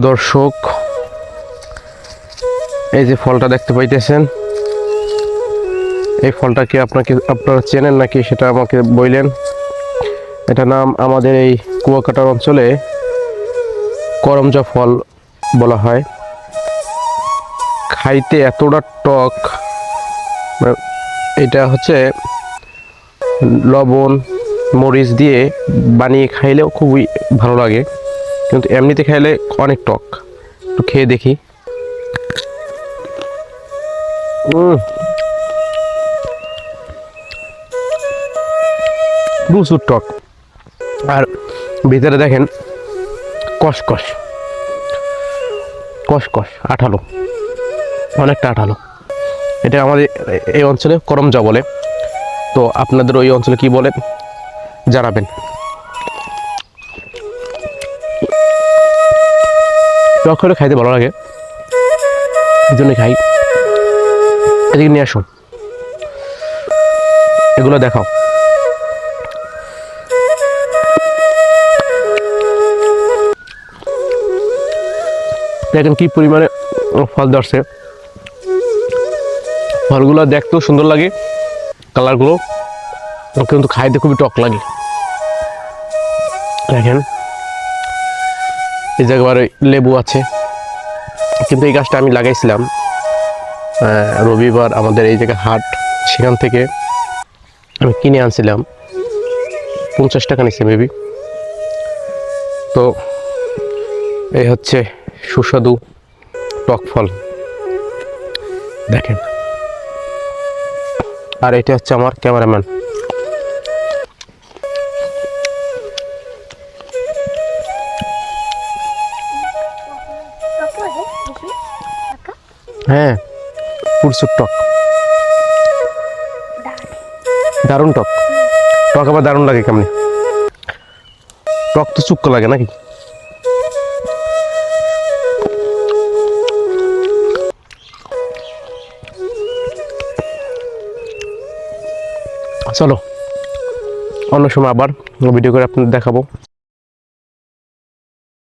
দর্শক, এই যে ফলটা দেখতে পাইতেছেন, এই ফলটা কি আপনারা চেনেন নাকি সেটা আমাকে বললেন। এটা নাম আমাদের এই কুয়াকাটার অঞ্চলে করমজা ফল বলা হয়। খাইতে এতটা টক, এটা হচ্ছে লবণ মরিচ দিয়ে বানিয়ে খাইলেও খুবই ভালো লাগে, কিন্তু এমনিতে খাইলে অনেক টক। একটু খেয়ে দেখি। প্রচুর টক, আর ভিতরে দেখেন কসকস কসকস, আঠালো, অনেকটা আঠালো। এটা আমাদের এই অঞ্চলে করমজা বলে। তো আপনাদের ওই অঞ্চলে কি বলেন জানাবেন। টক করে খাইতে ভালো লাগে, এই জন্য খাই। এদিকে নিয়ে আসুন, এগুলো দেখাও। দেখেন কি পরিমাণে ফল ধরছে। ফলগুলো দেখতেও সুন্দর লাগে, কালারগুলো, কিন্তু খাইতে খুবই টক লাগে। দেখেন এই জায়গায় লেবু আছে, কিন্তু এই গাছটা আমি লাগাইছিলাম রবিবার, আমাদের এই জায়গায় হাট, সেখান থেকে আমি কিনে আনছিলাম। 50 টাকা নিচ্ছে মেবি। তো এই হচ্ছে সুস্বাদু টক ফল, দেখেন। আর এটা হচ্ছে আমার ক্যামেরাম্যান। হ্যাঁ, প্রচুর টক, দারুণ টক। টক আবার দারুণ লাগে কেমনি? টক তো চুক্ক লাগে নাকি? চলো অন্য সময় আবার ভিডিও করে আপনাদের দেখাবো।